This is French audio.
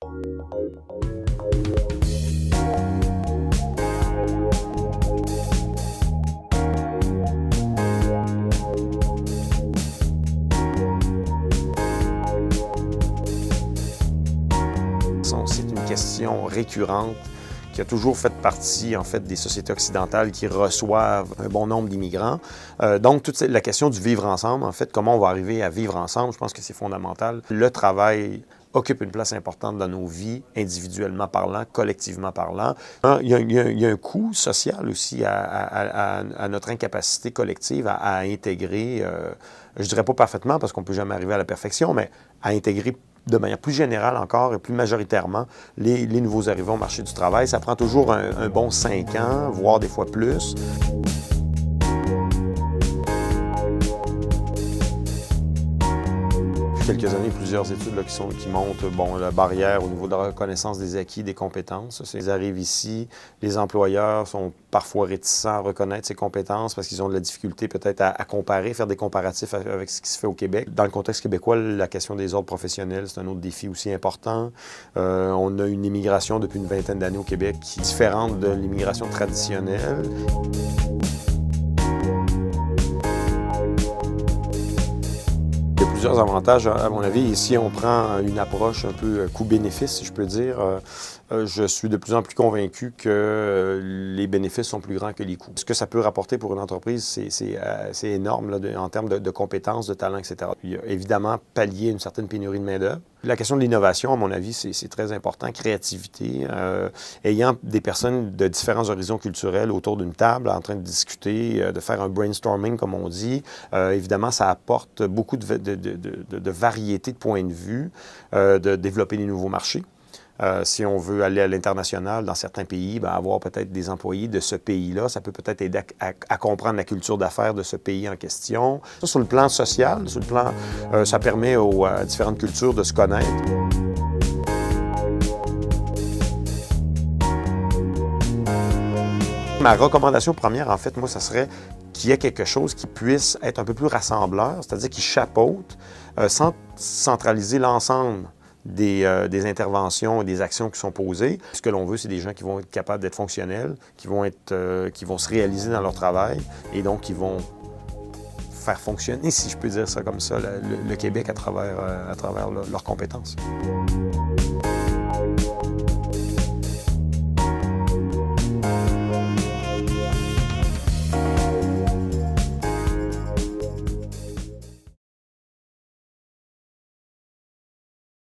C'est une question récurrente qui a toujours fait partie, en fait, des sociétés occidentales qui reçoivent un bon nombre d'immigrants. Donc, toute la question du vivre ensemble, en fait, comment on va arriver à vivre ensemble, je pense que c'est fondamental. Le travail occupe une place importante dans nos vies, individuellement parlant, collectivement parlant. Il y a un coût social aussi à notre incapacité collective à intégrer, je dirais pas parfaitement parce qu'on peut jamais arriver à la perfection, mais à intégrer de manière plus générale encore et plus majoritairement les nouveaux arrivants au marché du travail. Ça prend toujours un bon 5 ans, voire des fois plus. Quelques années, plusieurs études là, qui montrent la barrière au niveau de la reconnaissance des acquis, des compétences. Ils arrivent ici, les employeurs sont parfois réticents à reconnaître ces compétences parce qu'ils ont de la difficulté peut-être à comparer, faire des comparatifs avec ce qui se fait au Québec. Dans le contexte québécois, la question des ordres professionnels, c'est un autre défi aussi important. On a une immigration depuis une vingtaine d'années au Québec qui est différente de l'immigration traditionnelle. Il y a plusieurs avantages, à mon avis. Ici, on prend une approche un peu coût-bénéfice, si je peux dire. Je suis de plus en plus convaincu que les bénéfices sont plus grands que les coûts. Ce que ça peut rapporter pour une entreprise, c'est énorme là, en termes de compétences, de talents, etc. Il y a évidemment pallier une certaine pénurie de main-d'œuvre. La question de l'innovation, à mon avis, c'est très important. Créativité. Ayant des personnes de différents horizons culturels autour d'une table, en train de discuter, de faire un brainstorming, comme on dit, évidemment, ça apporte beaucoup de variété de points de vue, de développer des nouveaux marchés. Si on veut aller à l'international, dans certains pays, avoir peut-être des employés de ce pays-là, ça peut peut-être aider à comprendre la culture d'affaires de ce pays en question. Ça, sur le plan social, sur le plan, ça permet aux différentes cultures de se connaître. Ma recommandation première, en fait, moi, ça serait qu'il y ait quelque chose qui puisse être un peu plus rassembleur, c'est-à-dire qui chapeaute, sans centraliser l'ensemble des interventions et des actions qui sont posées. Ce que l'on veut, c'est des gens qui vont être capables d'être fonctionnels, qui vont se réaliser dans leur travail et donc qui vont faire fonctionner, si je peux dire ça comme ça, le Québec à travers leurs compétences.